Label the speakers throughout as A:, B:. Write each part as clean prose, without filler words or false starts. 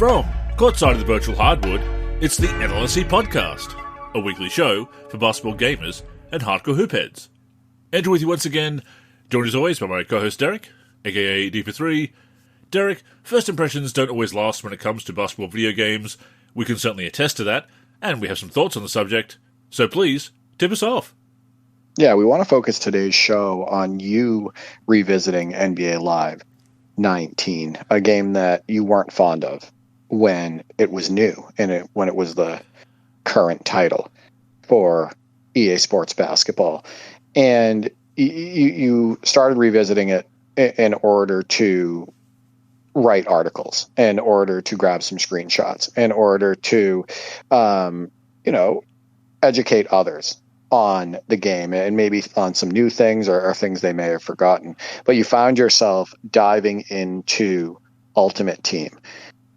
A: From courtside of the virtual hardwood, it's the NLSC Podcast, a weekly show for basketball gamers and hardcore hoopheads. Andrew with you once again, joined as always by my co-host Derek, aka D4 Derek, first impressions don't always last when it comes to basketball video games. We can certainly attest to that, and we have some thoughts on the subject, so please, tip us off.
B: Yeah, we want to focus today's show on you revisiting NBA Live 19, a game that you weren't fond of when it was new and when it was the current title for EA Sports Basketball. And you started revisiting it in order to write articles, in order to grab some screenshots, in order to, educate others on the game and maybe on some new things or things they may have forgotten. But you found yourself diving into Ultimate Team,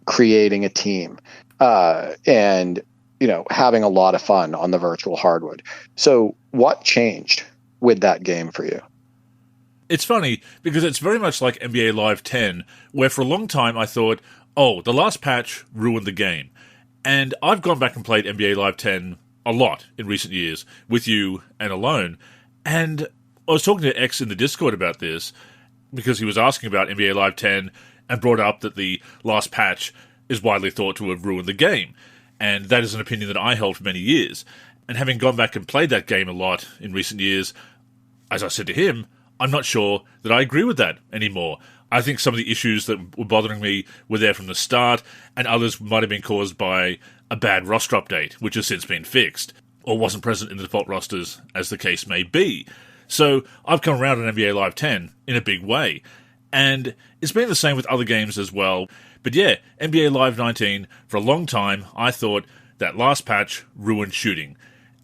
B: creating a team, and having a lot of fun on the virtual hardwood. So what changed with that game for you?
A: It's funny, because it's very much like NBA Live 10, where for a long time I thought, the last patch ruined the game. And I've gone back and played NBA Live 10 a lot in recent years, with you and alone. And I was talking to X in the Discord about this, because he was asking about NBA Live 10, and brought up that the last patch is widely thought to have ruined the game. And that is an opinion that I held for many years. And having gone back and played that game a lot in recent years, as I said to him, I'm not sure that I agree with that anymore. I think some of the issues that were bothering me were there from the start, and others might have been caused by a bad roster update, which has since been fixed, or wasn't present in the default rosters, as the case may be. So I've come around on NBA Live 10 in a big way, and it's been the same with other games as well. But yeah, NBA Live 19, for a long time, I thought that last patch ruined shooting.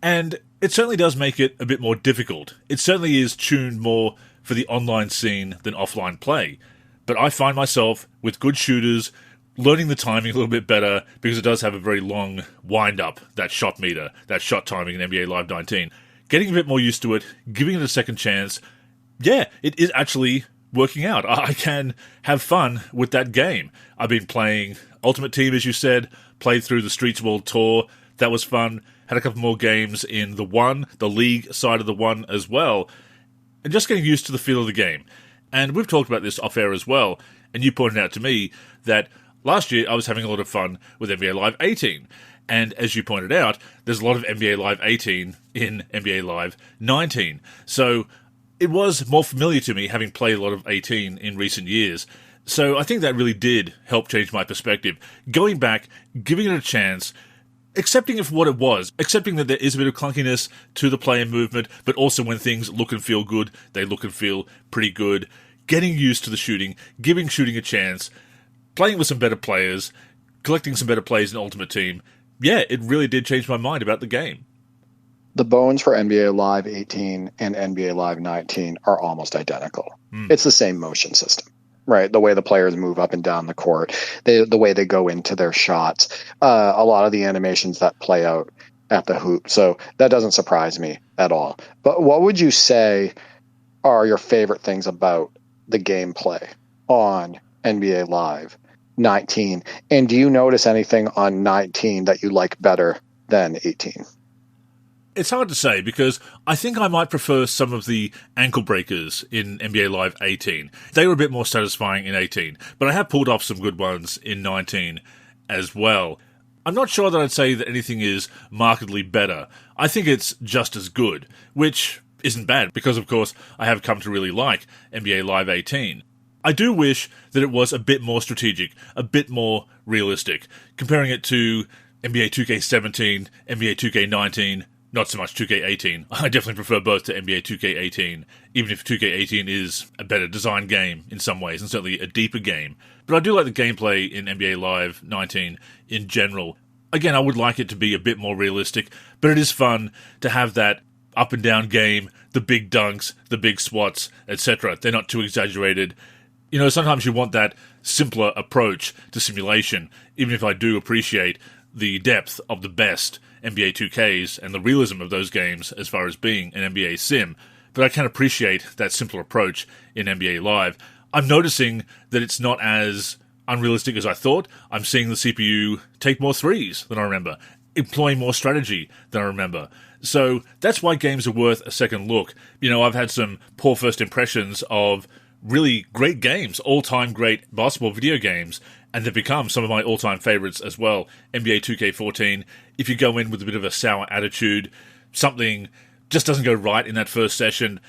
A: And it certainly does make it a bit more difficult. It certainly is tuned more for the online scene than offline play. But I find myself, with good shooters, learning the timing a little bit better, because it does have a very long wind-up, that shot meter, that shot timing in NBA Live 19. Getting a bit more used to it, giving it a second chance, yeah, it is actually working out. I can have fun with that game. I've been playing Ultimate Team, as you said, played through the Streets World Tour. That was fun. Had a couple more games in the league side of the one as well. And just getting used to the feel of the game. And we've talked about this off air as well. And you pointed out to me that last year I was having a lot of fun with NBA Live 18. And as you pointed out, there's a lot of NBA Live 18 in NBA Live 19. So it was more familiar to me, having played a lot of 18 in recent years. So I think that really did help change my perspective. Going back, giving it a chance, accepting it for what it was, accepting that there is a bit of clunkiness to the player movement, but also when things look and feel good, they look and feel pretty good. Getting used to the shooting, giving shooting a chance, playing with some better players, collecting some better plays in Ultimate Team. Yeah, it really did change my mind about the game.
B: The bones for NBA Live 18 and NBA Live 19 are almost identical. It's the same motion system, right? The way the players move up and down the court, the way they go into their shots, a lot of the animations that play out at the hoop. So that doesn't surprise me at all. But what would you say are your favorite things about the gameplay on NBA Live 19? And do you notice anything on 19 that you like better than 18?
A: It's hard to say, because I think I might prefer some of the ankle breakers in NBA Live 18. They were a bit more satisfying in 18, but I have pulled off some good ones in 19 as well. I'm not sure that I'd say that anything is markedly better. I think it's just as good, which isn't bad, because of course I have come to really like NBA Live 18. I do wish that it was a bit more strategic, a bit more realistic. Comparing it to NBA 2K17, NBA 2K19, not so much 2K18. I definitely prefer both to NBA 2K18, even if 2K18 is a better designed game in some ways, and certainly a deeper game. But I do like the gameplay in NBA Live 19 in general. Again, I would like it to be a bit more realistic, but it is fun to have that up and down game, the big dunks, the big swats, etc. They're not too exaggerated. Sometimes you want that simpler approach to simulation, even if I do appreciate the depth of the best NBA 2Ks and the realism of those games as far as being an NBA sim. But I can appreciate that simpler approach in NBA Live. I'm noticing that it's not as unrealistic as I thought. I'm seeing the CPU take more threes than I remember, employing more strategy than I remember. So that's why games are worth a second look. I've had some poor first impressions of really great games, all-time great basketball video games, and they've become some of my all-time favorites as well. NBA 2K14, if you go in with a bit of a sour attitude, something just doesn't go right in that first session,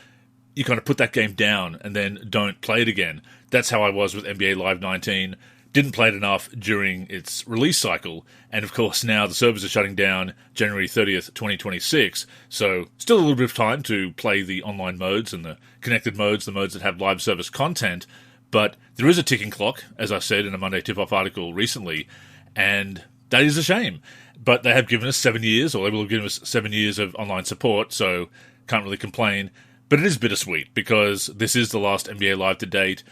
A: you kind of put that game down and then don't play it again. That's how I was with NBA Live 19. Didn't play it enough during its release cycle, and of course now the servers are shutting down January 30th, 2026, so still a little bit of time to play the online modes and the connected modes, the modes that have live service content, but there is a ticking clock, as I said in a Monday Tip-Off article recently, and that is a shame. But they have given us 7 years, or they will have given us 7 years of online support, so can't really complain. But it is bittersweet, because this is the last NBA Live to date.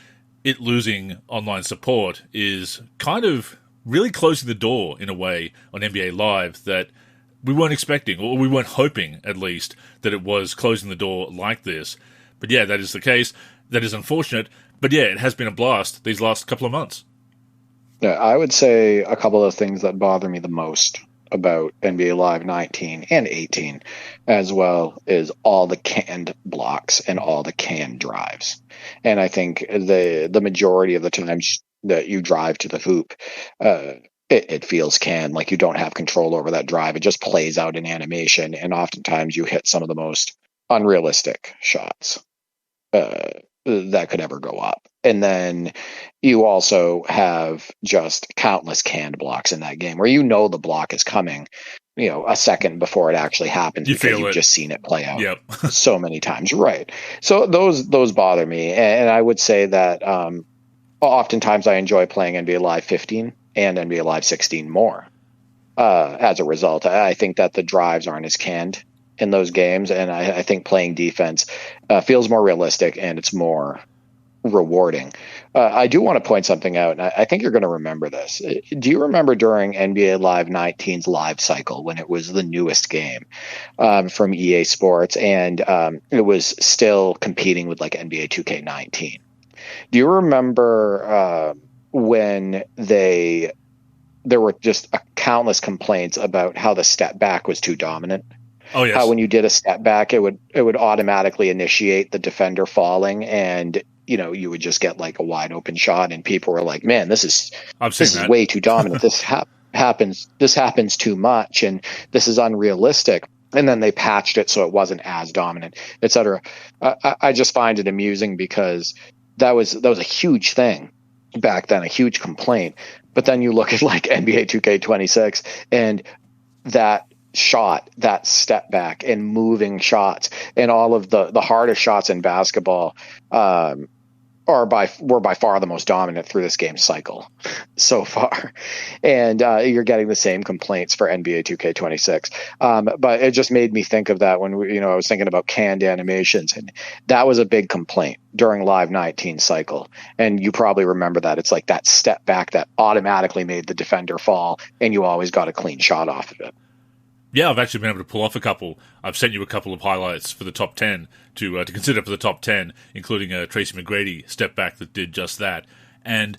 A: It losing online support is kind of really closing the door, in a way, on NBA Live that we weren't expecting, or we weren't hoping, at least, that it was closing the door like this. But yeah, that is the case. That is unfortunate. But yeah, it has been a blast these last couple of months.
B: Yeah, I would say a couple of things that bother me the most about NBA Live 19 and 18 as well is all the canned blocks and all the canned drives. And I think the majority of the times that you drive to the hoop, it feels canned, like you don't have control over that drive. It just plays out in animation, and oftentimes you hit some of the most unrealistic shots that could ever go up. And then you also have just countless canned blocks in that game where the block is coming, a second before it actually happens, because you've just seen it play out so many times. Right. So those bother me. And I would say that oftentimes I enjoy playing NBA Live 15 and NBA Live 16 more. As a result, I think that the drives aren't as canned in those games, and I think playing defense feels more realistic and it's more rewarding. I do want to point something out, and I think you're going to remember this. Do you remember during NBA Live 19's live cycle, when it was the newest game from EA Sports, and it was still competing with like NBA 2K19? Do you remember when there were just countless complaints about how the step back was too dominant?
A: Oh, yes.
B: How when you did a step back, it would automatically initiate the defender falling, and you would just get like a wide open shot, and people were like, "Man, this is way too dominant. This happens too much, and this is unrealistic." And then they patched it so it wasn't as dominant, etc. I just find it amusing, because that was a huge thing back then, a huge complaint. But then you look at like NBA 2K26 and that shot, that step back and moving shots, and all of the hardest shots in basketball were by far the most dominant through this game cycle so far. And you're getting the same complaints for NBA 2K26. But it just made me think of that when I was thinking about canned animations, and that was a big complaint during Live 19 cycle. And you probably remember that. It's like that step back that automatically made the defender fall, and you always got a clean shot off of it.
A: Yeah, I've actually been able to pull off a couple. I've sent you a couple of highlights for the top 10 to consider for the top 10, including a Tracy McGrady step back that did just that. And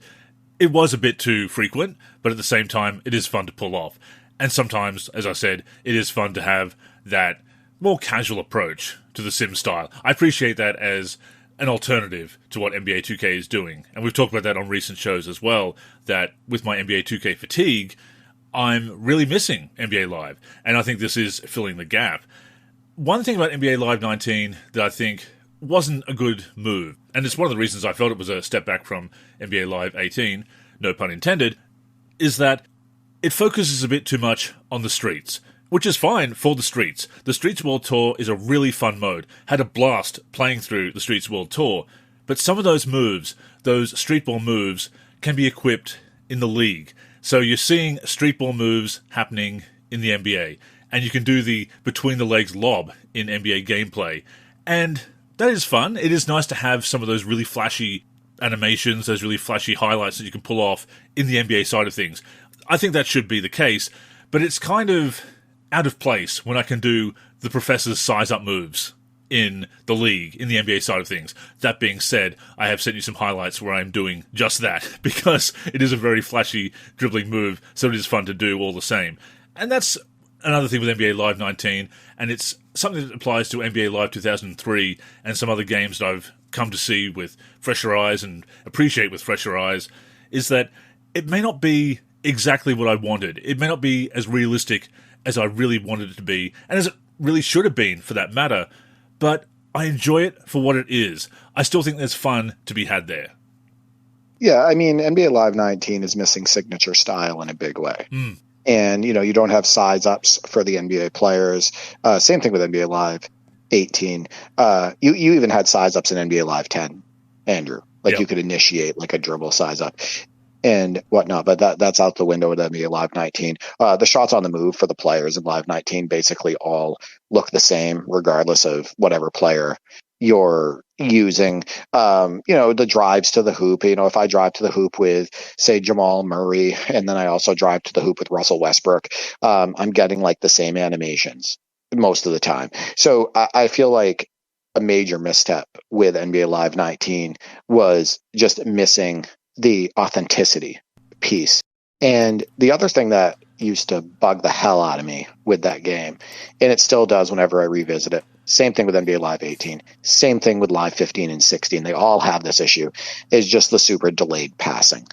A: it was a bit too frequent, but at the same time, it is fun to pull off. And sometimes, as I said, it is fun to have that more casual approach to the sim style. I appreciate that as an alternative to what NBA 2K is doing. And we've talked about that on recent shows as well, that with my NBA 2K fatigue, I'm really missing NBA Live, and I think this is filling the gap. One thing about NBA Live 19 that I think wasn't a good move, and it's one of the reasons I felt it was a step back from NBA Live 18, no pun intended, is that it focuses a bit too much on the streets, which is fine for the streets. The Streets World Tour is a really fun mode. Had a blast playing through the Streets World Tour, but some of those moves, those street ball moves, can be equipped in the league. So you're seeing street ball moves happening in the NBA, and you can do the between-the-legs lob in NBA gameplay. And that is fun. It is nice to have some of those really flashy animations, those really flashy highlights that you can pull off in the NBA side of things. I think that should be the case, but it's kind of out of place when I can do the professor's size-up moves in the league, in the NBA side of things. That being said, I have sent you some highlights where I'm doing just that, because it is a very flashy dribbling move, so it is fun to do all the same. And that's another thing with NBA Live 19, and it's something that applies to NBA Live 2003 and some other games that I've come to see with fresher eyes and appreciate with fresher eyes, is that it may not be exactly what I wanted. It may not be as realistic as I really wanted it to be, and as it really should have been, for that matter, but I enjoy it for what it is. I still think there's fun to be had there.
B: Yeah, I mean, NBA Live 19 is missing signature style in a big way. And, you don't have size ups for the NBA players. Same thing with NBA Live 18. You even had size ups in NBA Live 10, Andrew. Like, you could initiate like a dribble size up and whatnot, but that's out the window with NBA Live 19. The shots on the move for the players in Live 19 basically all look the same, regardless of whatever player you're using. The drives to the hoop, if I drive to the hoop with, say, Jamal Murray, and then I also drive to the hoop with Russell Westbrook, I'm getting like the same animations most of the time. So I feel like a major misstep with NBA Live 19 was just missing the authenticity piece. And the other thing that used to bug the hell out of me with that game, and it still does whenever I revisit it, same thing with NBA Live 18, same thing with Live 15 and 16, they all have this issue, is just the super delayed passing.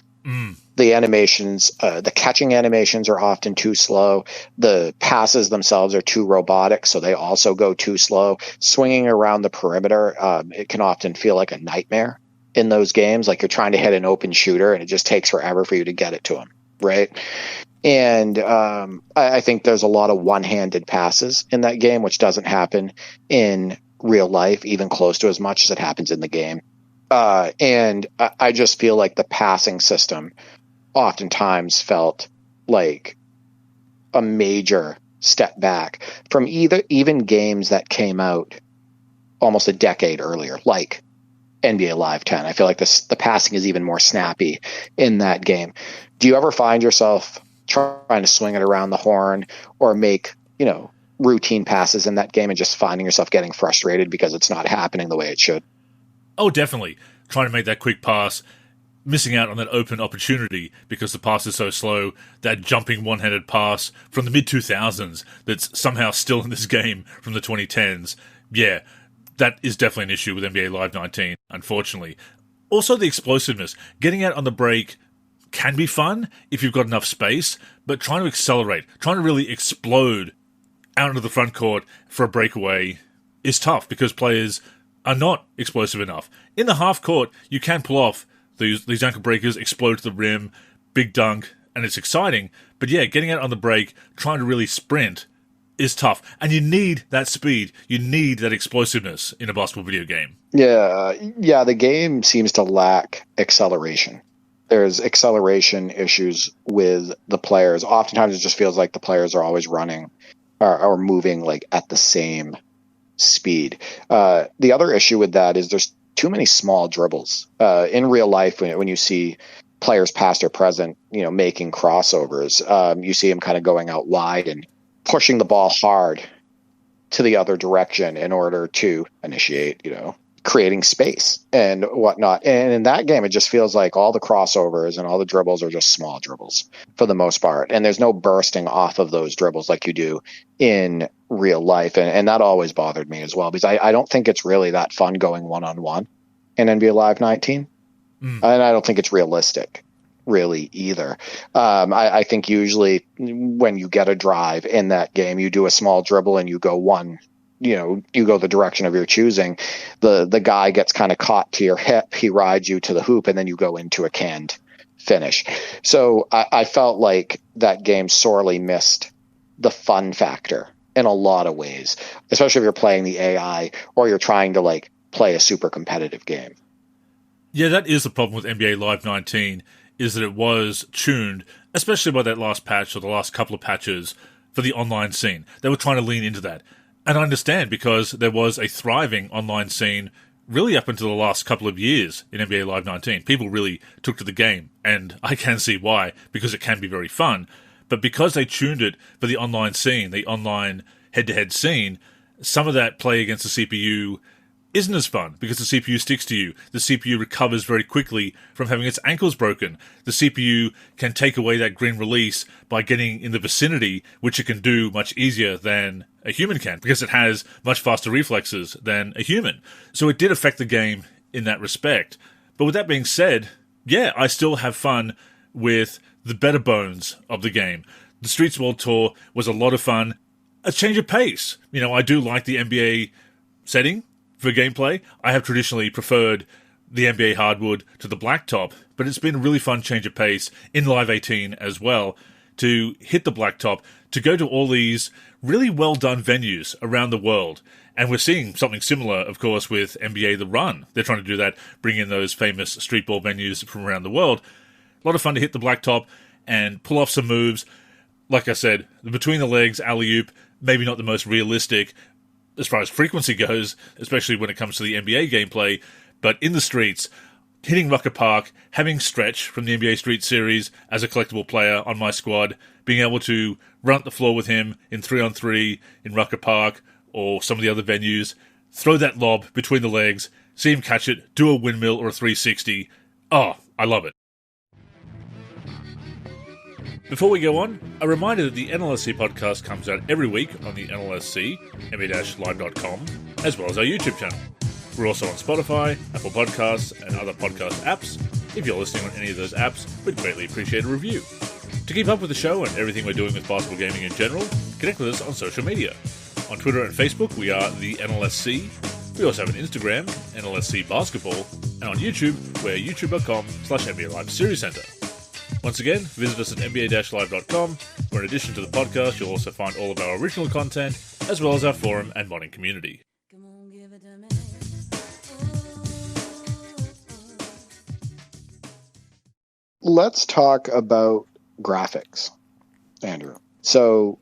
B: The animations, the catching animations are often too slow. The passes themselves are too robotic, so they also go too slow. Swinging around the perimeter, it can often feel like a nightmare in those games. Like you're trying to hit an open shooter and it just takes forever for you to get it to him, right? And I think there's a lot of one-handed passes in that game, which doesn't happen in real life, even close to as much as it happens in the game. And I just feel like the passing system oftentimes felt like a major step back from even games that came out almost a decade earlier, like NBA Live 10. I feel like the passing is even more snappy in that game. Do you ever find yourself trying to swing it around the horn or make, routine passes in that game and just finding yourself getting frustrated because it's not happening the way it should?
A: Oh, definitely. Trying to make that quick pass, missing out on that open opportunity because the pass is so slow, that jumping one-handed pass from the mid-2000s that's somehow still in this game from the 2010s. Yeah, that is definitely an issue with NBA Live 19, unfortunately. Also, the explosiveness. Getting out on the break can be fun if you've got enough space, but trying to accelerate, trying to really explode out into the front court for a breakaway is tough because players are not explosive enough. In the half court, you can pull off these ankle breakers, explode to the rim, big dunk, and it's exciting. But yeah, getting out on the break, trying to really sprint is tough. And you need that speed. You need that explosiveness in a basketball video game.
B: Yeah, the game seems to lack acceleration. There's acceleration issues with the players. Oftentimes it just feels like the players are always running or moving like at the same speed. The other issue with that is there's too many small dribbles. In real life, when you see players past or present, making crossovers, you see them kind of going out wide and pushing the ball hard to the other direction in order to initiate, creating space and whatnot. And in that game, it just feels like all the crossovers and all the dribbles are just small dribbles for the most part. And there's no bursting off of those dribbles like you do in real life. And that always bothered me as well, because I don't think it's really that fun going one-on-one in NBA Live 19. And I don't think it's realistic really either. I think usually when you get a drive in that game, you do a small dribble and you go you go the direction of your choosing. The guy gets kind of caught to your hip, he rides you to the hoop, and then you go into a canned finish. So I felt like that game sorely missed the fun factor in a lot of ways, especially if you're playing the AI or you're trying to play a super competitive game.
A: Yeah, that is the problem with NBA Live 19, is that it was tuned, especially by that last patch or the last couple of patches, for the online scene. They were trying to lean into that. And I understand, because there was a thriving online scene really up until the last couple of years in NBA Live 19. People really took to the game, and I can see why, because it can be very fun. But because they tuned it for the online scene, the online head-to-head scene, some of that play against the CPU isn't as fun because the CPU sticks to you. The CPU recovers very quickly from having its ankles broken. The CPU can take away that green release by getting in the vicinity, which it can do much easier than a human can because it has much faster reflexes than a human. So it did affect the game in that respect. But with that being said, yeah, I still have fun with the better bones of the game. The Streets World Tour was a lot of fun. A change of pace. I do like the NBA setting for gameplay. I have traditionally preferred the NBA hardwood to the blacktop, but it's been a really fun change of pace in Live 18 as well to hit the blacktop, to go to all these really well-done venues around the world. And we're seeing something similar, of course, with NBA The Run. They're trying to do that, bring in those famous streetball venues from around the world. A lot of fun to hit the blacktop and pull off some moves. Like I said, the between the legs alley-oop, maybe not the most realistic as far as frequency goes, especially when it comes to the NBA gameplay, but in the streets, hitting Rucker Park, having Stretch from the NBA Street Series as a collectible player on my squad, being able to run up the floor with him in 3-on-3 in Rucker Park or some of the other venues, throw that lob between the legs, see him catch it, do a windmill or a 360. Oh, I love it. Before we go on, a reminder that the NLSC podcast comes out every week on the NLSC, NBA-live.com, as well as our YouTube channel. We're also on Spotify, Apple Podcasts, and other podcast apps. If you're listening on any of those apps, we'd greatly appreciate a review. To keep up with the show and everything we're doing with basketball gaming in general, connect with us on social media. On Twitter and Facebook, we are the NLSC. We also have an Instagram, NLSC Basketball, and on YouTube, we're youtube.com/NBA Live Series Center. Once again, visit us at nba-live.com, where in addition to the podcast, you'll also find all of our original content, as well as our forum and modding community.
B: Let's talk about graphics, Andrew. So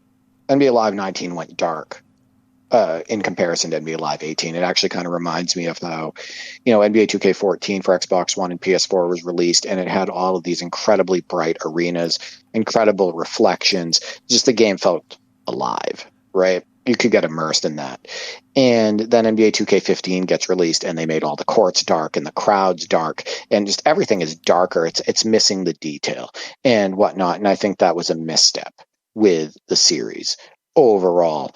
B: NBA Live 19 went dark in comparison to NBA Live 18. It actually kind of reminds me of how, NBA 2K14 for Xbox One and PS4 was released, and it had all of these incredibly bright arenas, incredible reflections. Just the game felt alive, right? You could get immersed in that. And then NBA 2K15 gets released, and they made all the courts dark and the crowds dark, and just everything is darker. It's missing the detail and whatnot. And I think that was a misstep with the series overall.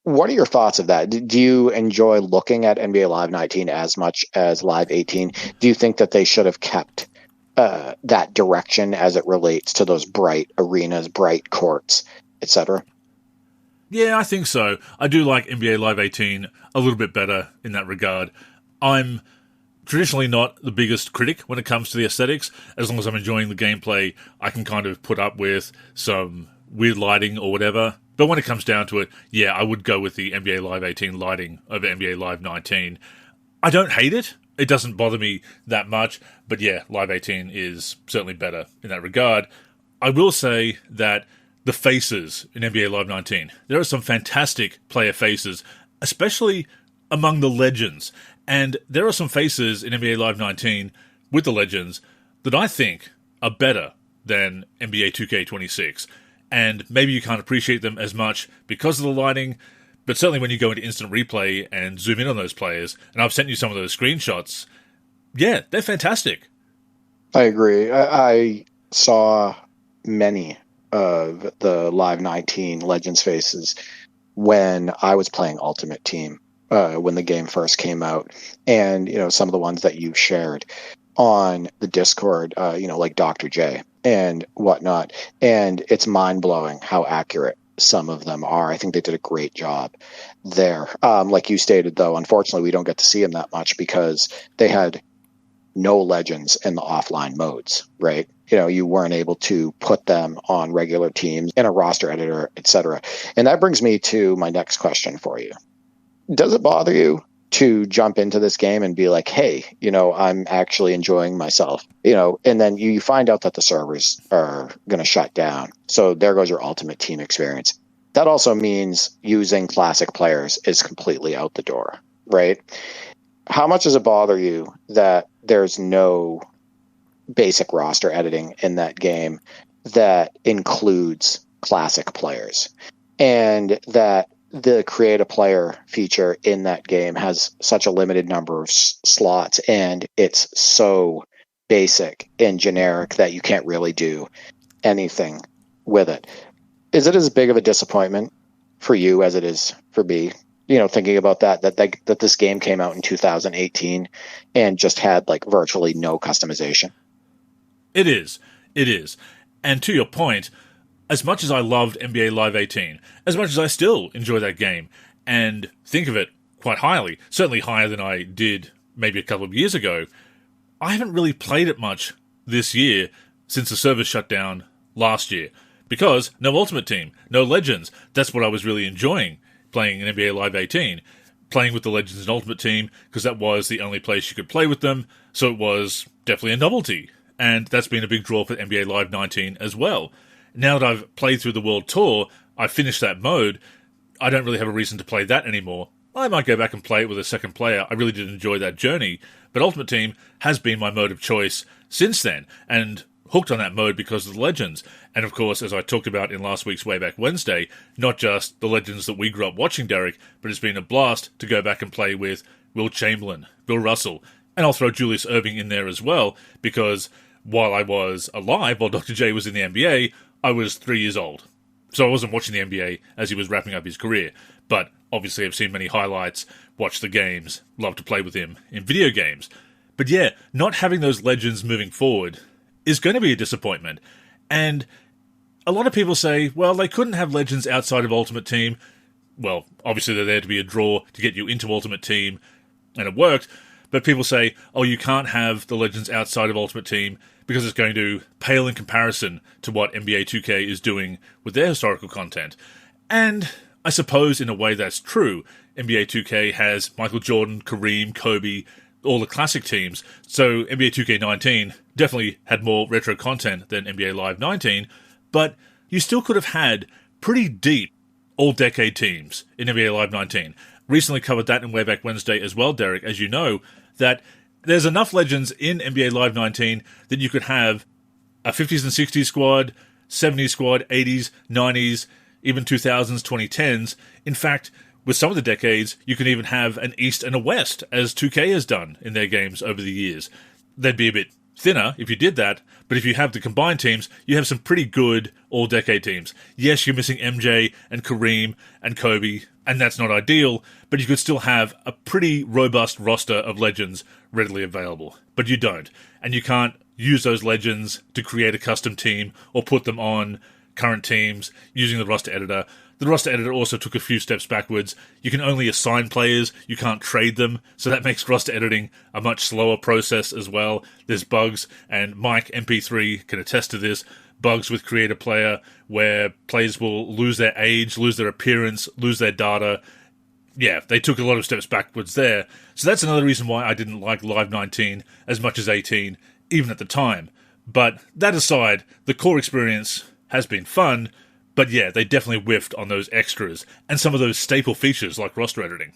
B: What are your thoughts of that? Do you enjoy looking at NBA Live 19 as much as Live 18? Do you think that they should have kept that direction as it relates to those bright arenas, bright courts, etc.?
A: Yeah, I think so. I do like NBA Live 18 a little bit better in that regard. I'm traditionally not the biggest critic when it comes to the aesthetics. As long as I'm enjoying the gameplay, I can kind of put up with some weird lighting or whatever. But when it comes down to it, yeah, I would go with the NBA Live 18 lighting over NBA Live 19. I don't hate it. It doesn't bother me that much. But yeah, Live 18 is certainly better in that regard. I will say that the faces in NBA Live 19, there are some fantastic player faces, especially among the legends. And there are some faces in NBA Live 19 with the legends that I think are better than NBA 2K26. And maybe you can't appreciate them as much because of the lighting, but certainly when you go into instant replay and zoom in on those players, and I've sent you some of those screenshots, yeah, they're fantastic.
B: I agree. I saw many of the Live 19 Legends faces when I was playing Ultimate Team, when the game first came out. And, some of the ones that you shared on the Discord, like Dr. J and whatnot. And it's mind-blowing how accurate some of them are. I think they did a great job there. Like you stated, though, unfortunately, we don't get to see them that much because they had no legends in the offline modes, right? You weren't able to put them on regular teams in a roster editor, etc. And that brings me to my next question for you. Does it bother you to jump into this game and be like, hey, I'm actually enjoying myself, and then you find out that the servers are going to shut down. So there goes your Ultimate Team experience. That also means using classic players is completely out the door, right? How much does it bother you that there's no basic roster editing in that game that includes classic players, and that the create a player feature in that game has such a limited number of slots, and it's so basic and generic that you can't really do anything with it. Is it as big of a disappointment for you as it is for me? Thinking about that this game came out in 2018 and just had like virtually no customization.
A: It is. And to your point, as much as I loved NBA Live 18, as much as I still enjoy that game and think of it quite highly, certainly higher than I did maybe a couple of years ago, I haven't really played it much this year since the servers shut down last year. Because no Ultimate Team, no Legends. That's what I was really enjoying playing in NBA Live 18. Playing with the Legends and Ultimate Team, because that was the only place you could play with them, so it was definitely a novelty. And that's been a big draw for NBA Live 19 as well. Now that I've played through the World Tour, I've finished that mode, I don't really have a reason to play that anymore. I might go back and play it with a second player. I really did enjoy that journey. But Ultimate Team has been my mode of choice since then, and hooked on that mode because of the Legends. And of course, as I talked about in last week's Way Back Wednesday, not just the Legends that we grew up watching, Derek, but it's been a blast to go back and play with Will Chamberlain, Bill Russell, and I'll throw Julius Erving in there as well, because while I was alive, while Dr. J was in the NBA, I was 3 years old. So I wasn't watching the NBA as he was wrapping up his career. But obviously I've seen many highlights, watched the games, love to play with him in video games. But yeah, not having those Legends moving forward is going to be a disappointment. And a lot of people say, well, they couldn't have Legends outside of Ultimate Team. Well, obviously they're there to be a draw to get you into Ultimate Team, and it worked. But people say, oh, you can't have the Legends outside of Ultimate Team because it's going to pale in comparison to what NBA 2K is doing with their historical content. And I suppose in a way that's true. NBA 2K has Michael Jordan, Kareem, Kobe, all the classic teams. So NBA 2K19 definitely had more retro content than NBA Live 19, but you still could have had pretty deep all-decade teams in NBA Live 19. Recently covered that in Way Back Wednesday as well, Derek, as you know, that there's enough Legends in NBA Live 19 that you could have a 50s and 60s squad, 70s squad, 80s, 90s, even 2000s, 2010s. In fact, with some of the decades, you can even have an East and a West, as 2K has done in their games over the years. They'd be a bit thinner if you did that, but if you have the combined teams, you have some pretty good all-decade teams. Yes, you're missing MJ and Kareem and Kobe, and that's not ideal, but you could still have a pretty robust roster of Legends readily available. But you don't, and you can't use those Legends to create a custom team or put them on current teams using the roster editor. The roster editor also took a few steps backwards. You can only assign players, you can't trade them, so that makes roster editing a much slower process as well. There's bugs, and Mike MP3 can attest to this, bugs with Create a Player where players will lose their age, lose their appearance, lose their data. Yeah, they took a lot of steps backwards there. So that's another reason why I didn't like Live 19 as much as 18, even at the time. But that aside, the core experience has been fun. But yeah, they definitely whiffed on those extras and some of those staple features like roster editing.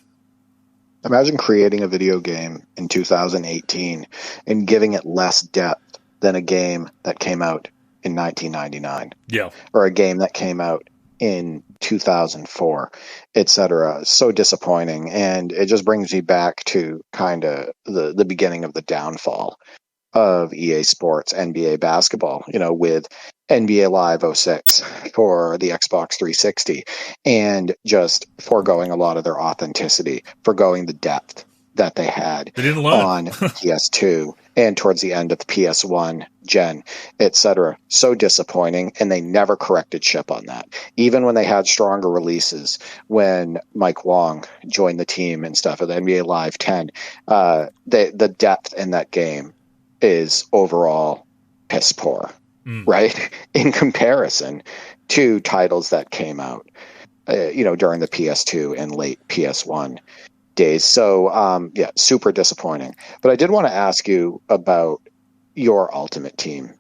B: Imagine creating a video game in 2018 and giving it less depth than a game that came out in 1999.
A: Yeah.
B: Or a game that came out in 2004, etc. So disappointing. And it just brings me back to kind of the beginning of the downfall of EA Sports NBA basketball, with NBA Live 06 for the Xbox 360, and just foregoing a lot of their authenticity, foregoing the depth that they had on PS2 and towards the end of the PS1 gen, etc. So disappointing, and they never corrected ship on that. Even when they had stronger releases, when Mike Wong joined the team and stuff, at the NBA Live 10, the depth in that game is overall piss poor, right? In comparison to titles that came out, during the PS2 and late PS1 days. So, super disappointing. But I did want to ask you about your Ultimate Team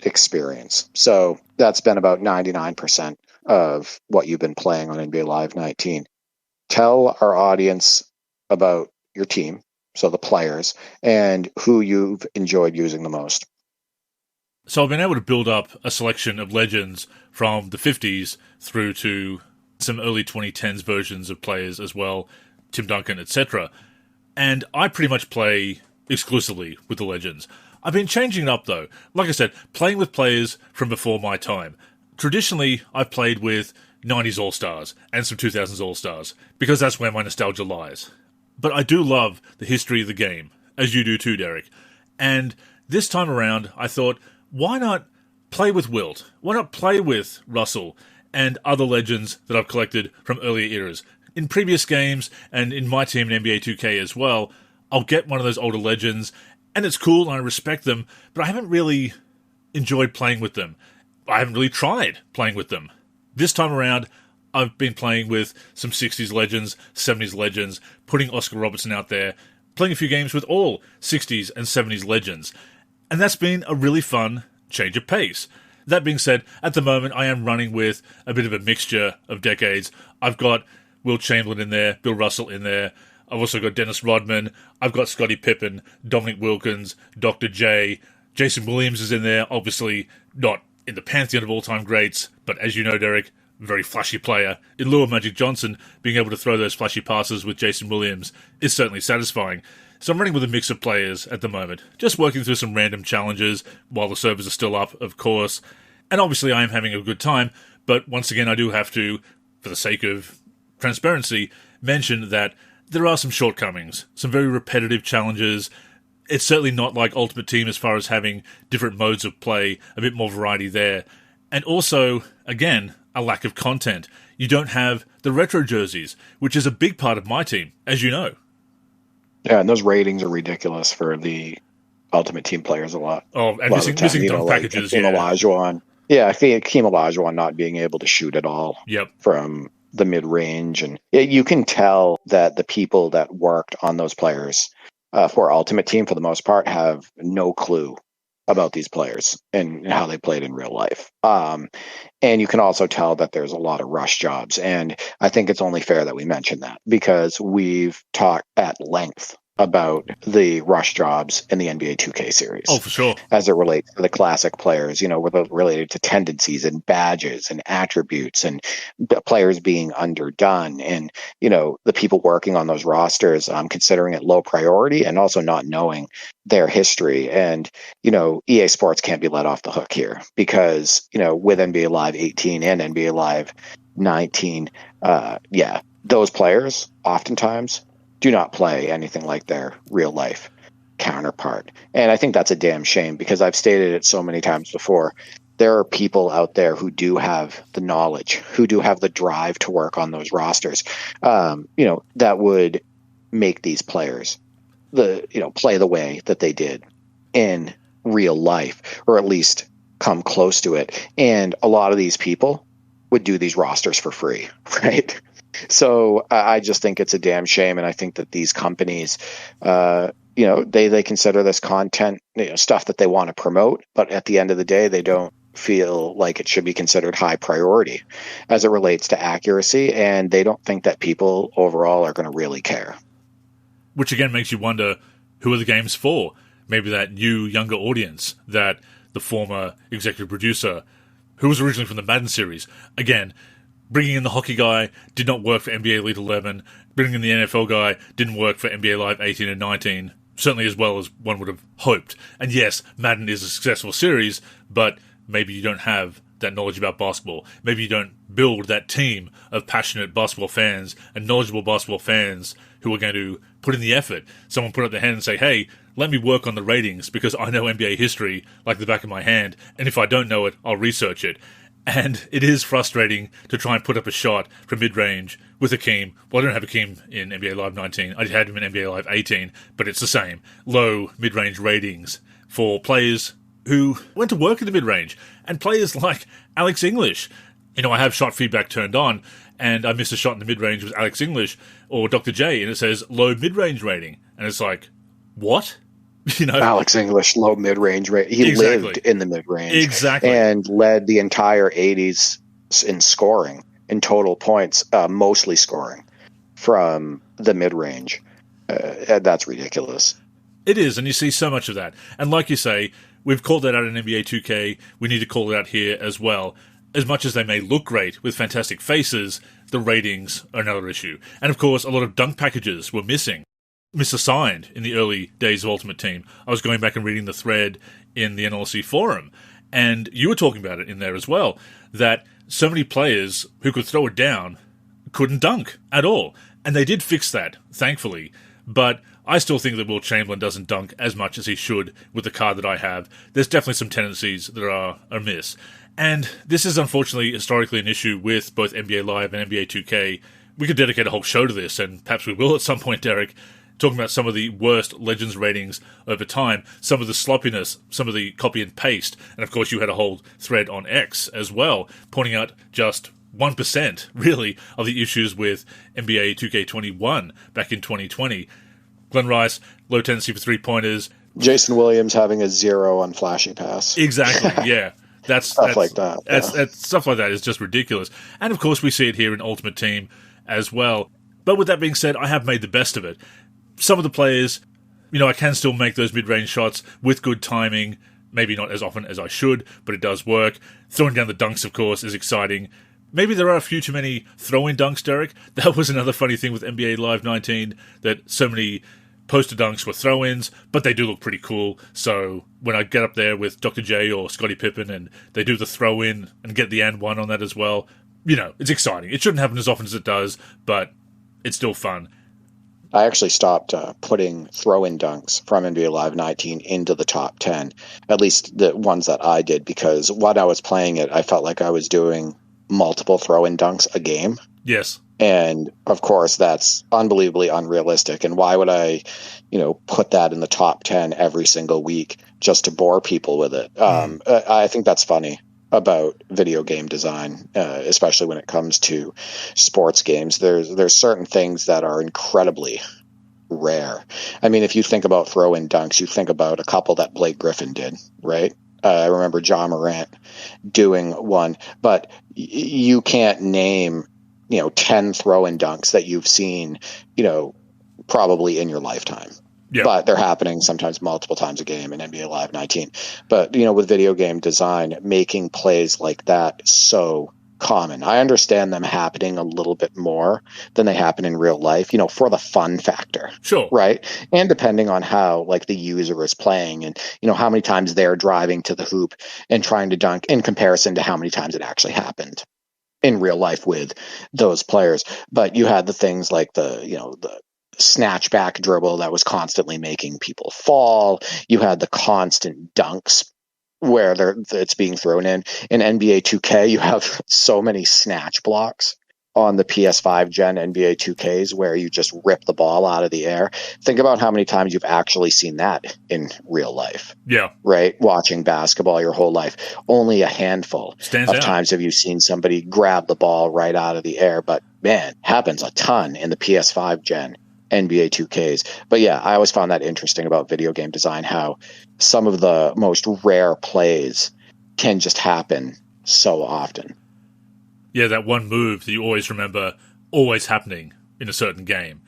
B: experience. So that's been about 99% of what you've been playing on NBA Live 19. Tell our audience about your team, so the players, and who you've enjoyed using the most.
A: So I've been able to build up a selection of Legends from the 50s through to some early 2010s versions of players as well, Tim Duncan, etc. And I pretty much play exclusively with the Legends. I've been changing it up though. Like I said, playing with players from before my time. Traditionally, I've played with 90s All-Stars and some 2000s All-Stars, because that's where my nostalgia lies. But I do love the history of the game, as you do too, Derek. And this time around, I thought, why not play with Wilt? Why not play with Russell and other legends that I've collected from earlier eras? In previous games, and in my team in NBA 2K as well, I'll get one of those older legends, and it's cool and I respect them, but I haven't really enjoyed playing with them. I haven't really tried playing with them. This time around, I've been playing with some 60s legends, 70s legends, putting Oscar Robertson out there, playing a few games with all 60s and 70s legends. And that's been a really fun change of pace. That being said, at the moment, I am running with a bit of a mixture of decades. I've got Wilt Chamberlain in there, Bill Russell in there. I've also got Dennis Rodman. I've got Scottie Pippen, Dominic Wilkins, Dr. J. Jason Williams is in there, obviously not in the pantheon of all-time greats, but as you know, Derek, very flashy player. In lieu of Magic Johnson, being able to throw those flashy passes with Jason Williams is certainly satisfying. So I'm running with a mix of players at the moment, just working through some random challenges while the servers are still up, of course. And obviously I am having a good time, but once again I do have to, for the sake of transparency, mention that there are some shortcomings, some very repetitive challenges. It's certainly not like Ultimate Team as far as having different modes of play, a bit more variety there. And also, again, a lack of content. You don't have the retro jerseys, which is a big part of my team, as you know.
B: Yeah, and those ratings are ridiculous for the Ultimate Team players a lot.
A: Oh, and missing dunk packages,
B: like Olajuwon. Yeah, I think Hakeem Olajuwon not being able to shoot at all from the mid-range. And you can tell that the people that worked on those players for Ultimate Team, for the most part, have no clue about these players and how they played in real life. And you can also tell that there's a lot of rush jobs. And I think it's only fair that we mention that, because we've talked at length about the rush jobs in the NBA 2K series.
A: Oh, for sure.
B: As it relates to the classic players, related to tendencies and badges and attributes and players being underdone. And, the people working on those rosters, considering it low priority and also not knowing their history. And, EA Sports can't be let off the hook here, because, with NBA Live 18 and NBA Live 19, those players oftentimes do not play anything like their real life counterpart. And I think that's a damn shame, because I've stated it so many times before. There are people out there who do have the knowledge, who do have the drive to work on those rosters, that would make these players play the way that they did in real life, or at least come close to it. And a lot of these people would do these rosters for free, right? So I just think it's a damn shame, and I think that these companies, they consider this content, stuff that they want to promote, but at the end of the day, they don't feel like it should be considered high priority as it relates to accuracy, and they don't think that people overall are going to really care.
A: Which again makes you wonder, who are the games for? Maybe that new, younger audience that the former executive producer, who was originally from the Madden series, again, bringing in the hockey guy did not work for NBA Elite 11. Bringing in the NFL guy didn't work for NBA Live 18 and 19, certainly as well as one would have hoped. And yes, Madden is a successful series, but maybe you don't have that knowledge about basketball. Maybe you don't build that team of passionate basketball fans and knowledgeable basketball fans who are going to put in the effort. Someone put up their hand and say, hey, let me work on the ratings because I know NBA history like the back of my hand, and if I don't know it, I'll research it. And it is frustrating to try and put up a shot from mid-range with Hakeem. Well, I don't have Hakeem in NBA Live 19. I had him in NBA Live 18, but it's the same. Low mid-range ratings for players who went to work in the mid-range. And players like Alex English. I have shot feedback turned on, and I missed a shot in the mid-range with Alex English or Dr. J, and it says low mid-range rating. And it's like, what?
B: Alex English, low mid-range rate. He lived in the mid-range.
A: Exactly.
B: And led the entire 80s in scoring, in total points, mostly scoring from the mid-range. That's ridiculous.
A: It is, and you see so much of that. And like you say, we've called that out in NBA 2K. We need to call it out here as well. as much as they may look great with fantastic faces, the ratings are another issue. And of course, a lot of dunk packages were misassigned in the early days of Ultimate Team. I was going back and reading the thread in the NLSC forum, and you were talking about it in there as well, that so many players who could throw it down couldn't dunk at all. And they did fix that, thankfully. But I still think that Will Chamberlain doesn't dunk as much as he should with the card that I have. There's definitely some tendencies that are amiss. And this is unfortunately historically an issue with both NBA Live and NBA 2K. We could dedicate a whole show to this, and perhaps we will at some point, Derek, talking about some of the worst Legends ratings over time, some of the sloppiness, some of the copy and paste, and of course you had a whole thread on X as well, pointing out just 1%, really, of the issues with NBA 2K21 back in 2020. Glenn Rice, low tendency for three-pointers.
B: Jason Williams having a 0 on flashy pass.
A: Exactly, yeah.
B: Stuff like that.
A: Stuff like that is just ridiculous. And of course we see it here in Ultimate Team as well. But with that being said, I have made the best of it. Some of the players, I can still make those mid-range shots with good timing. Maybe not as often as I should, but it does work. Throwing down the dunks, of course, is exciting. Maybe there are a few too many throw-in dunks, Derek. That was another funny thing with NBA Live 19, that so many poster dunks were throw-ins, but they do look pretty cool. So when I get up there with Dr. J or Scottie Pippen and they do the throw-in and get the and one on that as well, it's exciting. It shouldn't happen as often as it does, but it's still fun.
B: I actually stopped putting throw-in dunks from NBA Live 19 into the top 10, at least the ones that I did, because when I was playing it, I felt like I was doing multiple throw-in dunks a game.
A: Yes.
B: And of course, that's unbelievably unrealistic. And why would I, put that in the top 10 every single week just to bore people with it? I think that's funny about video game design, especially when it comes to sports games. There's certain things that are incredibly rare. I mean, if you think about throw-in dunks, you think about a couple that Blake Griffin did, right? I remember John Morant doing one, but you can't name 10 throw-in dunks that you've seen, probably in your lifetime. Yeah. But they're happening sometimes multiple times a game in NBA Live 19. But, with video game design, making plays like that so common. I understand them happening a little bit more than they happen in real life, for the fun factor.
A: Sure.
B: Right? And depending on how, the user is playing and, how many times they're driving to the hoop and trying to dunk in comparison to how many times it actually happened in real life with those players. But you had the things like the snatch back dribble that was constantly making people fall. You had the constant dunks where it's being thrown in. In NBA 2K, you have so many snatch blocks on the PS5 gen NBA 2Ks where you just rip the ball out of the air. Think about how many times you've actually seen that in real life.
A: Yeah.
B: Right? Watching basketball your whole life. Only a handful of times have you seen somebody grab the ball right out of the air. But man, happens a ton in the PS5 gen NBA 2Ks. But yeah, I always found that interesting about video game design, how some of the most rare plays can just happen so often.
A: Yeah, that one move that you always remember always happening in a certain game.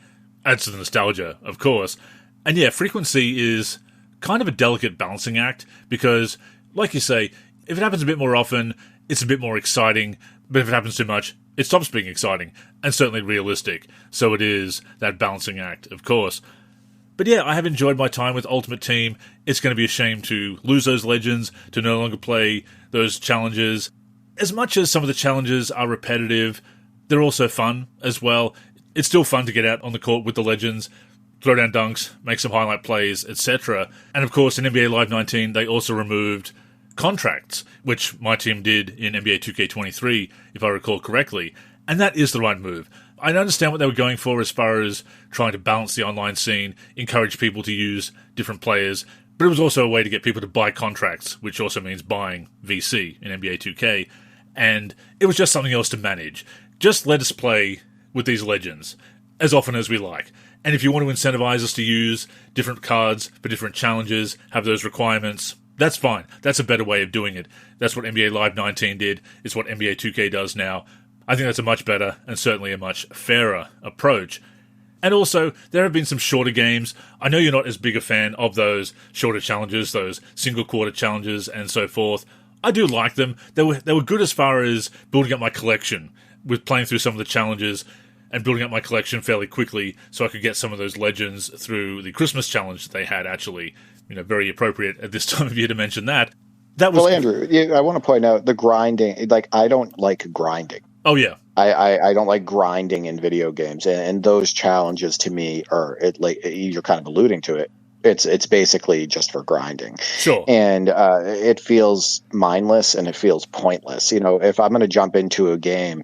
A: Adds to the nostalgia, of course. And yeah, frequency is kind of a delicate balancing act because, like you say, if it happens a bit more often, it's a bit more exciting. But if it happens too much, it stops being exciting and certainly realistic. So it is that balancing act, of course. But yeah, I have enjoyed my time with Ultimate Team. It's going to be a shame to lose those legends, to no longer play those challenges. As much as some of the challenges are repetitive, they're also fun as well. It's still fun to get out on the court with the legends, throw down dunks, make some highlight plays, etc. And of course, in NBA Live 19, they also removed contracts, which my team did in NBA 2K23, if I recall correctly. And that is the right move. I understand what they were going for as far as trying to balance the online scene, encourage people to use different players, but it was also a way to get people to buy contracts, which also means buying VC in NBA 2K. And it was just something else to manage. Just let us play with these legends as often as we like. And if you want to incentivize us to use different cards for different challenges, have those requirements, that's fine. That's a better way of doing it. That's what NBA Live 19 did. It's what NBA 2K does now. I think that's a much better and certainly a much fairer approach. And also, there have been some shorter games. I know you're not as big a fan of those shorter challenges, those single-quarter challenges and so forth. I do like them. They were good as far as building up my collection, with playing through some of the challenges and building up my collection fairly quickly so I could get some of those legends through the Christmas challenge that they had, actually. Very appropriate at this time of year to mention that. That was...
B: Well, Andrew, I want to point out the grinding. Like, I don't like grinding.
A: Oh, yeah.
B: I don't like grinding in video games. And those challenges to me are, you're kind of alluding to it. It's basically just for grinding.
A: Sure.
B: And it feels mindless and it feels pointless. If I'm going to jump into a game,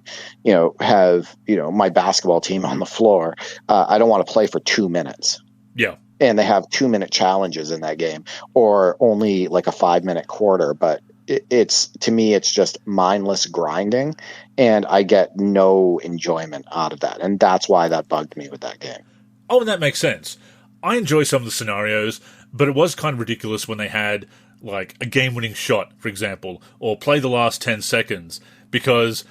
B: have, my basketball team on the floor, I don't want to play for 2 minutes.
A: Yeah.
B: And they have 2-minute challenges in that game, or only like a 5-minute quarter. But to me, it's just mindless grinding, and I get no enjoyment out of that. And that's why that bugged me with that game.
A: Oh, and that makes sense. I enjoy some of the scenarios, but it was kind of ridiculous when they had, like, a game-winning shot, for example, or play the last 10 seconds, because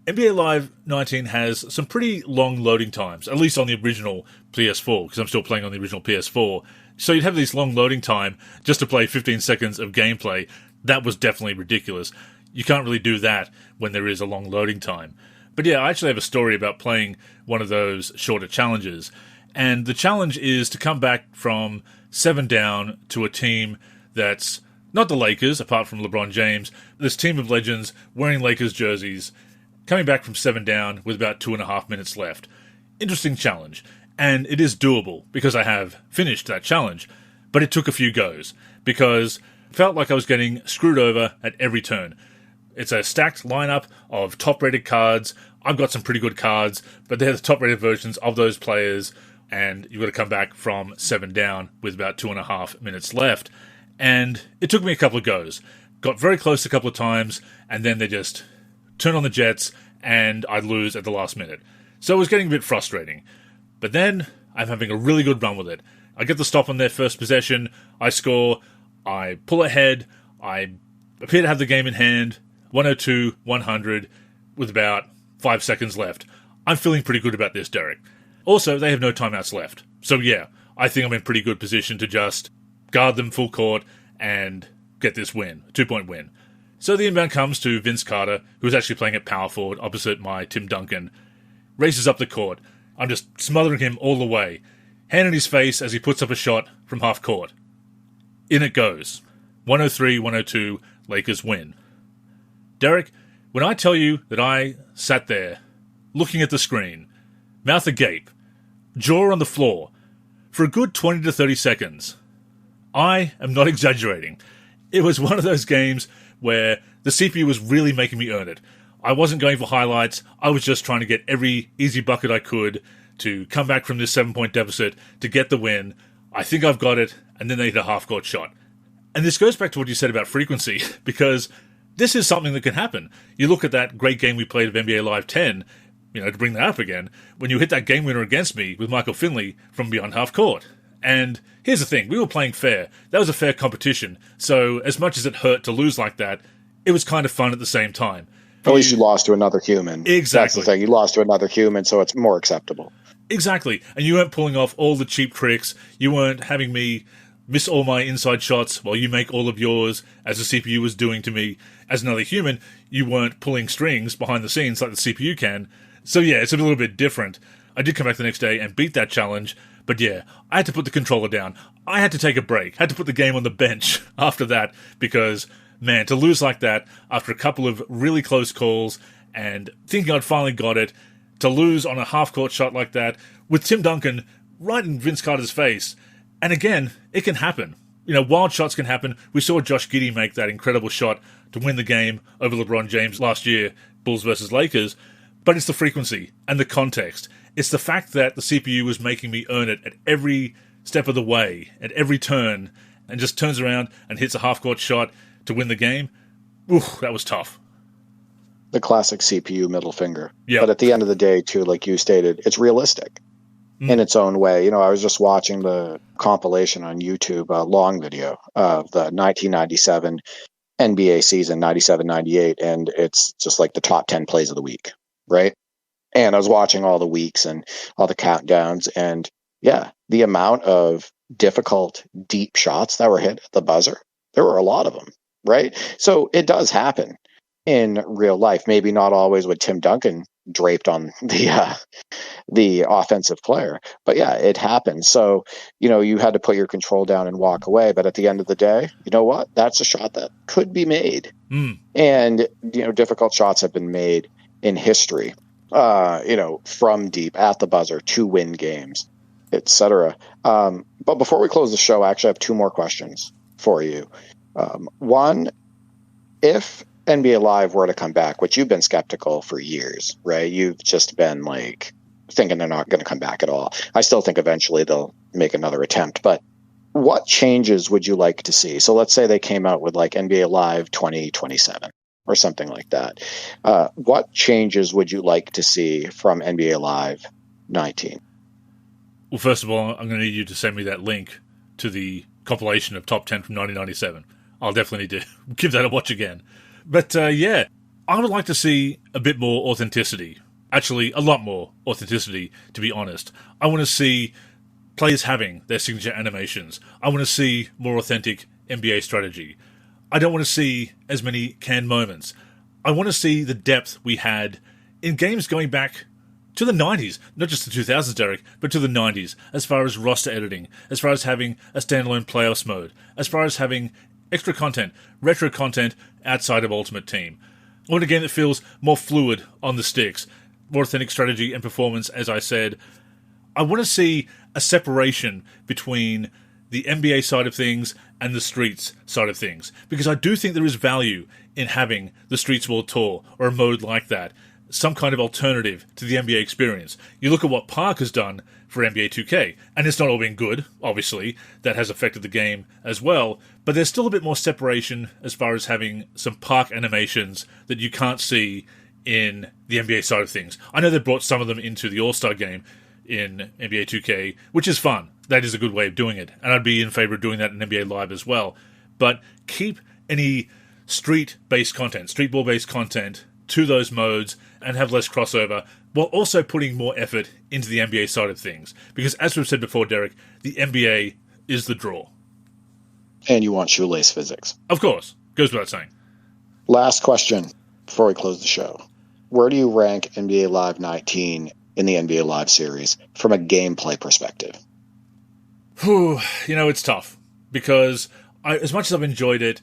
A: NBA Live 19 has some pretty long loading times, at least on the original PS4, because I'm still playing on the original PS4. So you'd have this long loading time just to play 15 seconds of gameplay. That was definitely ridiculous. You can't really do that when there is a long loading time. But yeah, I actually have a story about playing one of those shorter challenges. And the challenge is to come back from 7 down to a team that's not the Lakers, apart from LeBron James. This team of legends wearing Lakers jerseys, coming back from 7 down with about 2.5 minutes left. Interesting challenge. And it is doable because I have finished that challenge. But it took a few goes because it felt like I was getting screwed over at every turn. It's a stacked lineup of top-rated cards. I've got some pretty good cards, but they're the top-rated versions of those players. And you've got to come back from 7 down with about 2.5 minutes left. And it took me a couple of goes. Got very close a couple of times, and then they just turn on the jets, and I'd lose at the last minute. So it was getting a bit frustrating. But then I'm having a really good run with it. I get the stop on their first possession, I score, I pull ahead, I appear to have the game in hand, 102-100, with about 5 seconds left. I'm feeling pretty good about this, Derek. Also, they have no timeouts left. So yeah, I think I'm in pretty good position to just guard them full court and get this win, a 2-point win. So the inbound comes to Vince Carter, who's actually playing at power forward opposite my Tim Duncan. Races up the court. I'm just smothering him all the way. Hand in his face as he puts up a shot from half court. In it goes. 103-102, Lakers win. Derek, when I tell you that I sat there, looking at the screen, mouth agape, jaw on the floor, for a good 20 to 30 seconds, I am not exaggerating. It was one of those games where the CPU was really making me earn it. I wasn't going for highlights. I was just trying to get every easy bucket I could to come back from this 7-point deficit to get the win. I think I've got it, and then they hit a half-court shot. And this goes back to what you said about frequency, because this is something that can happen. You look at that great game we played of NBA Live 10, to bring that up again, when you hit that game winner against me with Michael Finley from beyond half court. And here's the thing, we were playing fair. That was a fair competition. So as much as it hurt to lose like that, it was kind of fun at the same time.
B: At least you lost to another human.
A: Exactly.
B: That's the thing. You lost to another human, so it's more acceptable.
A: Exactly. And you weren't pulling off all the cheap tricks. You weren't having me miss all my inside shots while you make all of yours, as the CPU was doing to me. As another human, you weren't pulling strings behind the scenes like the CPU can. So yeah, it's a little bit different. I did come back the next day and beat that challenge, but yeah, I had to put the controller down. I had to take a break. Had to put the game on the bench after that, because, man, to lose like that after a couple of really close calls and thinking I'd finally got it, to lose on a half-court shot like that with Tim Duncan right in Vince Carter's face. And again, it can happen. Wild shots can happen. We saw Josh Giddey make that incredible shot to win the game over LeBron James last year, Bulls versus Lakers. But it's the frequency and the context. It's the fact that the CPU was making me earn it at every step of the way, at every turn, and just turns around and hits a half-court shot to win the game. Ooh, that was tough.
B: The classic CPU middle finger.
A: Yep.
B: But at the end of the day, too, like you stated, it's realistic in its own way. I was just watching the compilation on YouTube, a long video of the 1997 NBA season, 97-98, and it's just like the top 10 plays of the week, right? And I was watching all the weeks and all the countdowns, and yeah, the amount of difficult, deep shots that were hit at the buzzer, there were a lot of them. right? So it does happen in real life. Maybe not always with Tim Duncan draped on the offensive player, but yeah, it happens. So, you had to put your control down and walk away. But at the end of the day, you know what? That's a shot that could be made. And, difficult shots have been made in history, from deep at the buzzer to win games, etc. But before we close the show, I actually have two more questions for you. One, if NBA Live were to come back, which you've been skeptical for years, right? You've just been like thinking they're not going to come back at all. I still think eventually they'll make another attempt, but what changes would you like to see? So let's say they came out with like NBA Live 2027 or something like that. What changes would you like to see from NBA Live 19?
A: Well, first of all, I'm going to need you to send me that link to the compilation of top 10 from 1997. I'll definitely need to give that a watch again. But yeah, I would like to see a bit more authenticity. Actually, a lot more authenticity, to be honest. I want to see players having their signature animations. I want to see more authentic NBA strategy. I don't want to see as many canned moments. I want to see the depth we had in games going back to the 90s, not just the 2000s, Derek, but to the 90s, as far as roster editing, as far as having a standalone playoffs mode, as far as having extra content, retro content outside of Ultimate Team. I want a game that feels more fluid on the sticks, more authentic strategy and performance, as I said. I want to see a separation between the NBA side of things and the Streets side of things, because I do think there is value in having the Streets World Tour or a mode like that, some kind of alternative to the NBA experience. You look at what Park has done for NBA 2K, and it's not all been good, obviously. That has affected the game as well, but there's still a bit more separation as far as having some Park animations that you can't see in the NBA side of things. I know they brought some of them into the All-Star game in NBA 2K, which is fun. That is a good way of doing it, and I'd be in favor of doing that in NBA Live as well. But keep any street-based content, street ball-based content to those modes and have less crossover, while also putting more effort into the NBA side of things. Because as we've said before, Derek, the NBA is the draw.
B: And you want shoelace physics.
A: Of course. Goes without saying.
B: Last question before we close the show. Where do you rank NBA Live 19 in the NBA Live series from a gameplay perspective?
A: It's tough. Because as much as I've enjoyed it,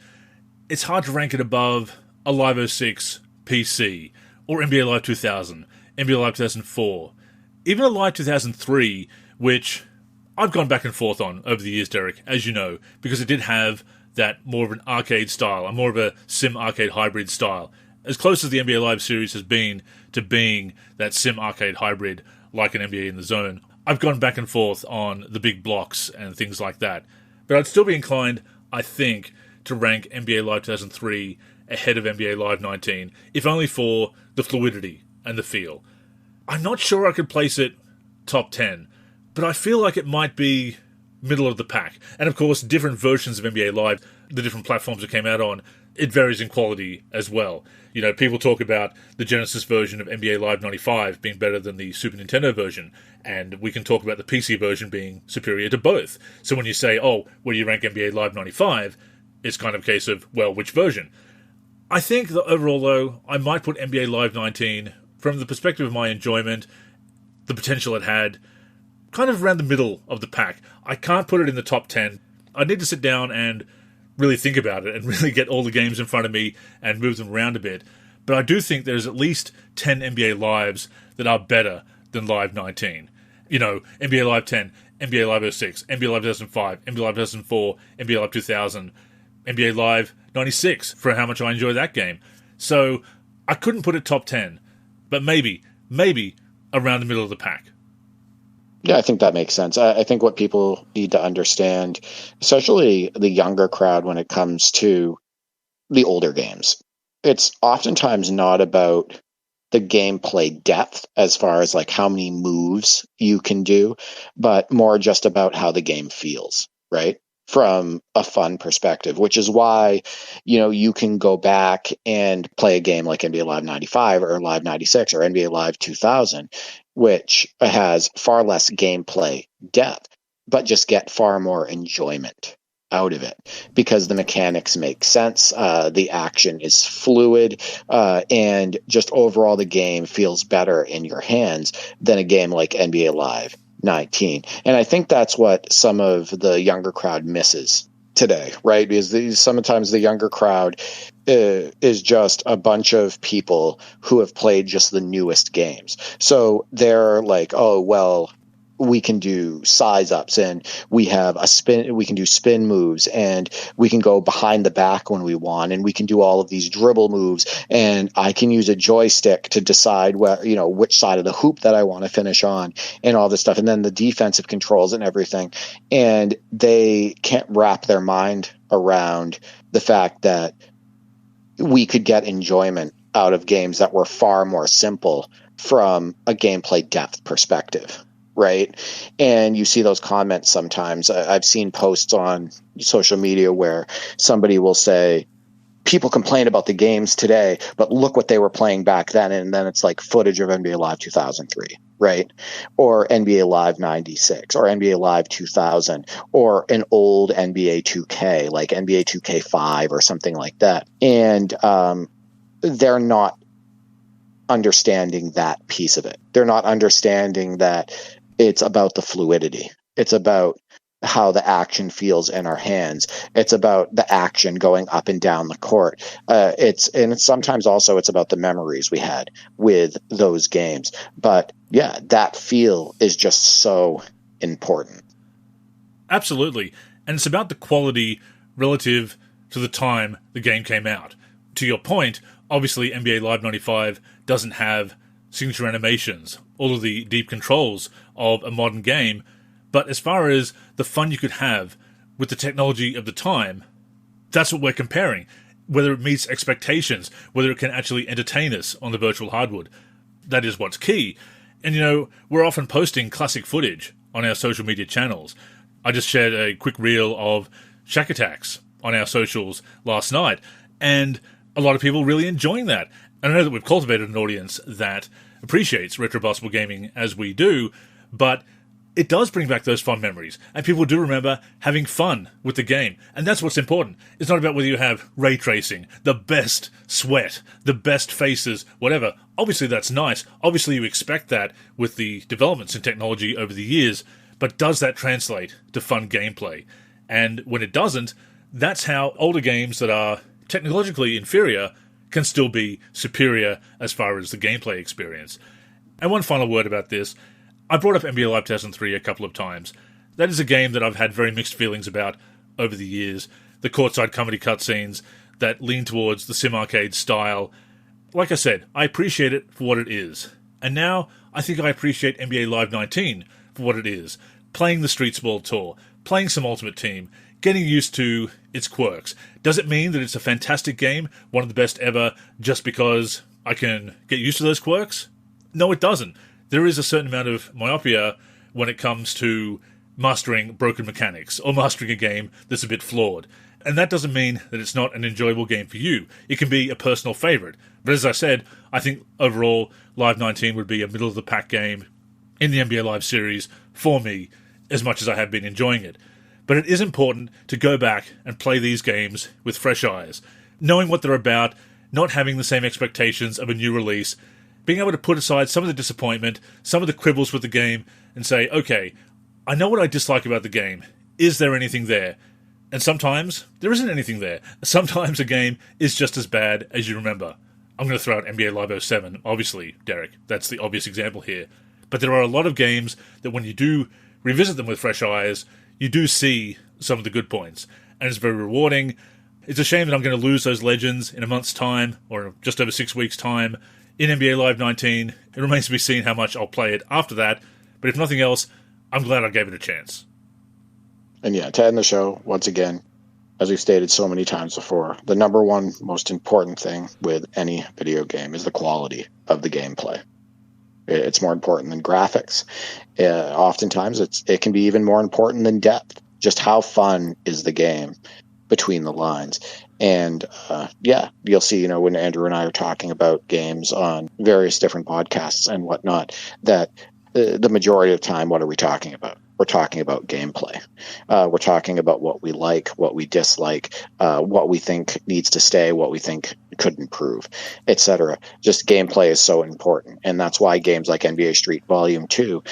A: it's hard to rank it above a Live 06 PC, or NBA Live 2000, NBA Live 2004, even a Live 2003, which I've gone back and forth on over the years, Derek, as you know, because it did have that more of an arcade style, a more of a sim arcade hybrid style. As close as the NBA Live series has been to being that sim arcade hybrid like an NBA in the Zone, I've gone back and forth on the big blocks and things like that. But I'd still be inclined, I think, to rank NBA Live 2003 ahead of NBA Live 19, if only for the fluidity and the feel. I'm not sure I could place it top 10, but I feel like it might be middle of the pack. And of course, different versions of NBA Live, the different platforms it came out on, it varies in quality as well. People talk about the Genesis version of NBA Live 95 being better than the Super Nintendo version, and we can talk about the PC version being superior to both. So when you say, where do you rank NBA Live 95, it's kind of a case of, well, which version? I think that overall, though, I might put NBA Live 19, from the perspective of my enjoyment, the potential it had, kind of around the middle of the pack. I can't put it in the top 10. I need to sit down and really think about it and really get all the games in front of me and move them around a bit. But I do think there's at least 10 NBA Lives that are better than Live 19. NBA Live 10, NBA Live 06, NBA Live 2005, NBA Live 2004, NBA Live 2000, NBA Live 96 for how much I enjoy that game. So I couldn't put it top 10, but maybe around the middle of the pack.
B: Yeah, I think that makes sense. I think what people need to understand, especially the younger crowd when it comes to the older games, it's oftentimes not about the gameplay depth as far as like how many moves you can do, but more just about how the game feels, right? From a fun perspective, which is why, you can go back and play a game like NBA Live 95 or Live 96 or NBA Live 2000, which has far less gameplay depth, but just get far more enjoyment out of it because the mechanics make sense. The action is fluid, and just overall the game feels better in your hands than a game like NBA Live 19. And I think that's what some of the younger crowd misses today, right? Because sometimes the younger crowd is just a bunch of people who have played just the newest games. So they're like, oh, well, we can do size ups and we have a spin, we can do spin moves and we can go behind the back when we want. And we can do all of these dribble moves and I can use a joystick to decide which side of the hoop that I want to finish on and all this stuff. And then the defensive controls and everything. And they can't wrap their mind around the fact that we could get enjoyment out of games that were far more simple from a gameplay depth perspective. Right. And you see those comments sometimes. I've seen posts on social media where somebody will say, people complain about the games today, but look what they were playing back then. And then it's like footage of NBA Live 2003, right? Or NBA Live 96 or NBA Live 2000 or an old NBA 2K, like NBA 2K5 or something like that. And they're not understanding that piece of it. They're not understanding that it's about the fluidity. It's about how the action feels in our hands. It's about the action going up and down the court. It's sometimes also it's about the memories we had with those games. But yeah, that feel is just so important.
A: Absolutely. And it's about the quality relative to the time the game came out. To your point, obviously NBA Live 95 doesn't have signature animations, all of the deep controls of a modern game, but as far as the fun you could have with the technology of the time, that's what we're comparing. Whether it meets expectations, whether it can actually entertain us on the virtual hardwood, that is what's key. And we're often posting classic footage on our social media channels. I just shared a quick reel of Shack Attacks on our socials last night, and a lot of people really enjoying that. And I know that we've cultivated an audience that appreciates retro basketball gaming as we do, but it does bring back those fun memories. And people do remember having fun with the game. And that's what's important. It's not about whether you have ray tracing, the best sweat, the best faces, whatever. Obviously that's nice. Obviously you expect that with the developments in technology over the years, but does that translate to fun gameplay? And when it doesn't, that's how older games that are technologically inferior can still be superior as far as the gameplay experience. And one final word about this. I brought up NBA Live 2003 a couple of times. That is a game that I've had very mixed feelings about over the years. The courtside comedy cutscenes that lean towards the sim arcade style. Like I said, I appreciate it for what it is. And now I think I appreciate NBA Live 19 for what it is. Playing the Streets World Tour, playing some Ultimate Team, getting used to its quirks. Does it mean that it's a fantastic game, one of the best ever, just because I can get used to those quirks? No, it doesn't. There is a certain amount of myopia when it comes to mastering broken mechanics or mastering a game that's a bit flawed. And that doesn't mean that it's not an enjoyable game for you. It can be a personal favorite. But as I said, I think overall Live 19 would be a middle-of-the-pack game in the NBA Live series for me, as much as I have been enjoying it. But it is important to go back and play these games with fresh eyes, knowing what they're about, not having the same expectations of a new release, being able to put aside some of the disappointment, some of the quibbles with the game, and say, okay, I know what I dislike about the game. Is there anything there? And sometimes there isn't anything there. Sometimes a game is just as bad as you remember. I'm going to throw out NBA Live 07, obviously, Derek. That's the obvious example here. But there are a lot of games that when you do revisit them with fresh eyes, you do see some of the good points, and it's very rewarding. It's a shame that I'm going to lose those legends in a month's time, or just over 6 weeks' time, in NBA Live 19. It remains to be seen how much I'll play it after that, but if nothing else, I'm glad I gave it a chance.
B: And yeah, to end the show, once again, as we've stated so many times before, the number one most important thing with any video game is the quality of the gameplay. It's more important than graphics. Oftentimes, it can be even more important than depth. Just how fun is the game between the lines? And you'll see, when Andrew and I are talking about games on various different podcasts and whatnot, that the majority of the time, what are we talking about? we're talking about gameplay. We're talking about what we like, what we dislike, what we think needs to stay, what we think could improve, etc. Just gameplay is so important. And that's why games like NBA Street Volume 2,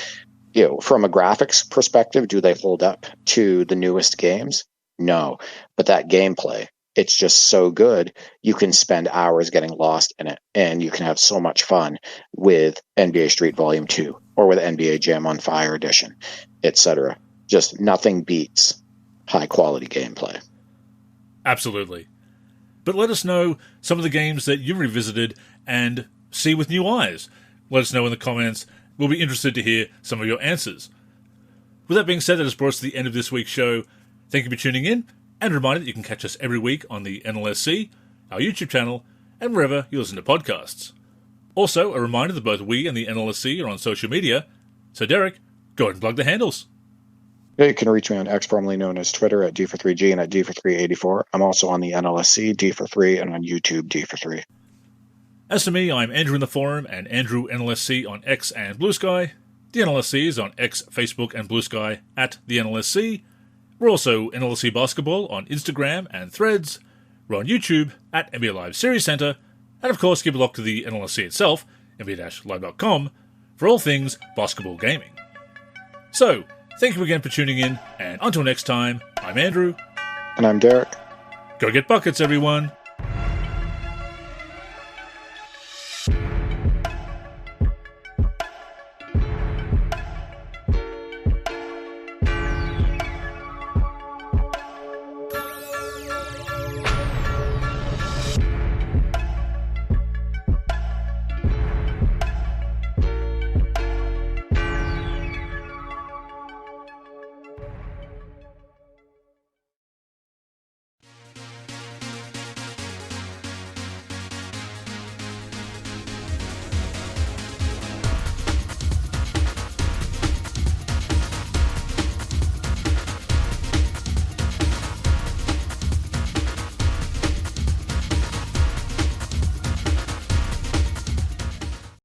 B: from a graphics perspective, do they hold up to the newest games? No. But that gameplay, it's just so good. You can spend hours getting lost in it, and you can have so much fun with NBA Street Volume 2 or with NBA Jam on Fire Edition, etc. Just nothing beats high-quality gameplay.
A: Absolutely. But let us know some of the games that you've revisited and see with new eyes. Let us know in the comments. We'll be interested to hear some of your answers. With that being said, that has brought us to the end of this week's show. Thank you for tuning in, and a reminder that you can catch us every week on the NLSC, our YouTube channel, and wherever you listen to podcasts. Also, a reminder that both we and the NLSC are on social media. So, Derek, go ahead and plug the handles.
B: Yeah, you can reach me on X, formerly known as Twitter, at D43G and at D4384. I'm also on the NLSC, D43, and on YouTube, D43.
A: As for me, I'm Andrew in the forum and Andrew NLSC on X and Blue Sky. The NLSC is on X, Facebook, and Blue Sky at the NLSC. We're also NLSC Basketball on Instagram and Threads. We're on YouTube at NBA Live Series Center. And of course, keep a look to the NLSC itself, nba-live.com, for all things basketball gaming. So, thank you again for tuning in, and until next time, I'm Andrew.
B: And I'm Derek.
A: Go get buckets, everyone.